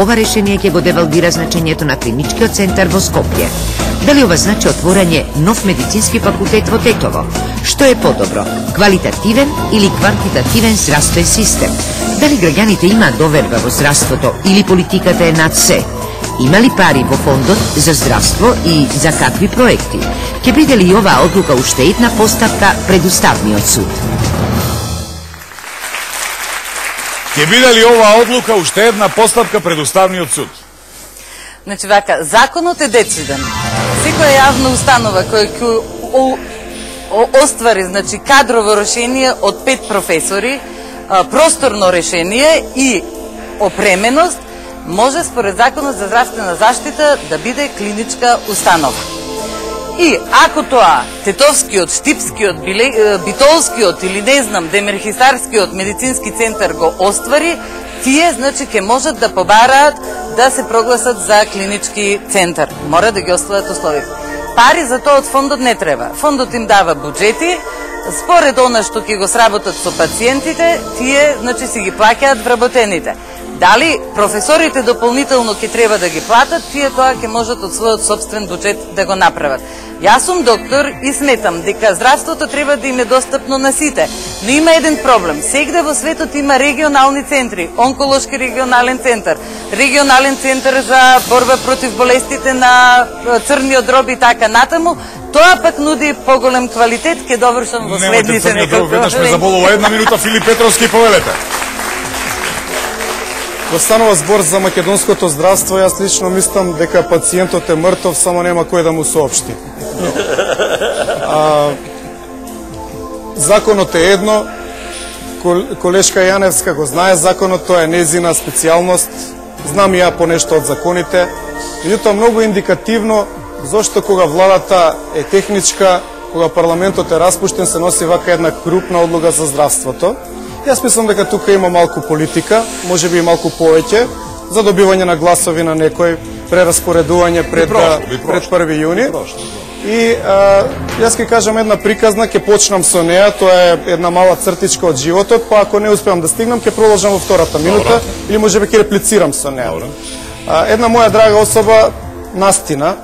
ова решение ќе го девалдира значењето на клиничкиот центар во Скопје? Дали ова значи отворање нов медицински факултет во Тетово? Што е подобро, квалитативен или квантитативен здравствен систем? Дали граѓаните имаат доверба во здравството или политиката е над се? Има ли пари во фондот за здравство и за какви проекти? Ќе биде ли оваа одлука уште една постапка пред Уставниот суд? Ќе биде ли оваа одлука уште една постапка пред Уставниот суд? Значи вака, законот е дециден. Секоја јавна установа која ќе оствари, значи, кадрово решение од 5 професори, просторно решение и опременост, може според Законот за здравствена заштита да биде клиничка установа. И ако тоа Тетовскиот, Штипскиот, Битолскиот или не знам, Демирхисарскиот медицински центар го оствари, тие, значи, ќе можат да побараат да се прогласат за клинички центар. Мора да ги остават условите. Пари за тоа од фондот не треба. Фондот им дава буџети, според она што ќе го сработат со пациентите, тие, значи, си ги плаќаат вработените. Дали професорите дополнително ќе треба да ги платат, тие тоа ќе можат од својот собствен буџет да го направат. Јас сум доктор и сметам дека здравството треба да им е достапно на сите. Но има еден проблем. Сегде во светот има регионални центри, онколошки регионален центар, регионален центар за борба против болестите на црниот дроб и така натаму. Тоа пак нуди поголем квалитет, ќе довршам во следните неколку. Веднаш ме заболува 1 минута, Филип Петровски, повелете. Кога станува збор за македонското здравство, јас лично мислам дека пациентот е мртов, само нема кој да му соопшти. Законот е едно, колешка Јаневска го знае законот, тоа е незина специјалност, знам и ја понешто од законите, меѓутоа многу индикативно зошто кога владата е техничка, кога парламентот е распуштен, се носи вака една крупна одлука за здравството. Јас мислам дека тука има малку политика, може би и малку повеќе, за добивање на гласови на некој, прераспоредување пред 1 јуни. И јас ќе кажам една приказна, ќе почнам со неа, тоа е една мала цртичка од животот, па ако не успеам да стигнам, ќе продолжам во втората минута, или може би ќе реплицирам со неа. Една моја драга особа настина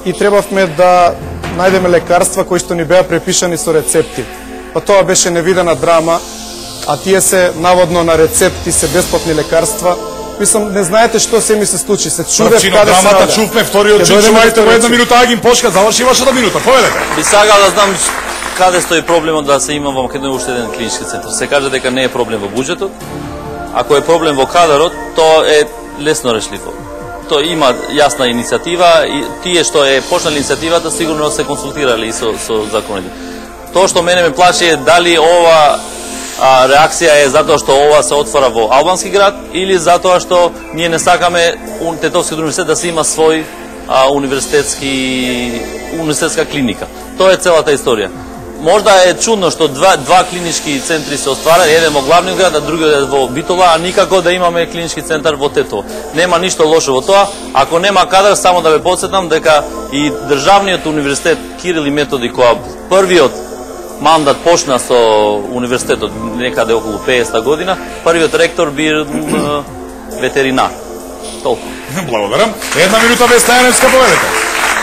и требавме да најдеме лекарства кои што ни беа препишани со рецепти. Па тоа беше невидена драма, а тие се наводно на рецепти, се бесплатни лекарства. Мислам, не знаете што се ми се случи. Се чудев каде се наоѓа. Чувме вториот чин, чувајте во 1 минута, Агин Пошка, заврши вашата минута, поведете. Би сакал да знам каде стои проблемот да се има во Македонија уште еден клинички центар. Се каже дека не е проблем во буџетот. Ако е проблем во кадарот, тоа е лесно решливо. Тоа има јасна иницијатива и тие што е почнали иницијативата сигурно се консултирали со законите. Тоа што мене ме плаши е дали ова реакција е затоа што ова се отвора во албански град или затоа што ние не сакаме Тетовскиот универзитет да се има свој универзитетска клиника. Тоа е целата историја. Можда е чудно што два клинички центри се остварат, еден во главниот град, а другиот во Битола, а никако да имаме клинички центар во Тетово. Нема ништо лошо во тоа. Ако нема кадар, само да ве потсетам дека и државниот универзитет Кирил и Методи, која првиот мандат почна со универзитетот некаде околу 50 година, првиот ректор бил ветеринар. Толку. Благодарам. 1 минута без Јаневска, поведете.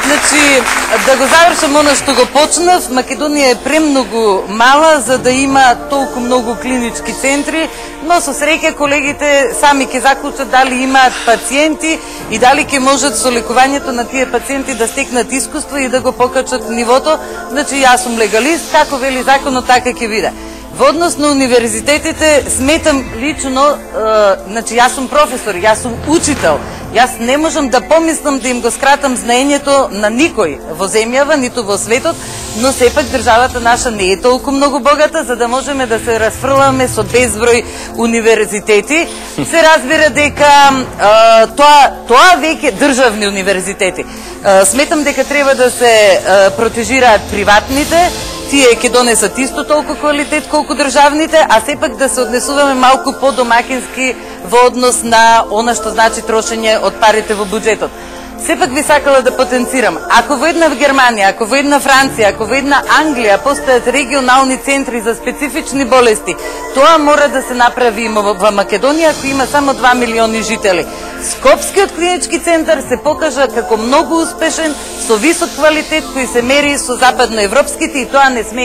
Значи, да го завршам оно што го почнав, Македонија е премногу мала за да има толку многу клинички центри, но со среќа колегите сами ќе заклучат дали имаат пациенти и дали ќе можат со лекувањето на тие пациенти да стекнат искуство и да го покачат нивото. Значи, јас сум легалист, како вели законот, така ќе биде. Во однос на универзитетите, сметам лично, значи јас сум професор, јас сум учител, јас не можам да помислам да им го скратам знаењето на никој во земјава, ниту во светот, но сепак државата наша не е толку многу богата, за да можеме да се расфрламе со безброј универзитети. Се разбира дека тоа веќе државни универзитети. Сметам дека треба да се протежираат приватните, тие ќе донесат исто толку квалитет колку државните, а сепак да се однесуваме малку по-домакински во однос на она што значи трошење од парите во буџетот. Сепак би сакала да потенцирам, ако во една Германија, ако во една Франција, ако во една Англија постојат регионални центри за специфични болести, тоа мора да се направи во Македонија, ако има само 2 милиони жители. Скопскиот клинички центар се покажа како многу успешен, со висок квалитет кој се мери со западноевропските и тоа не сме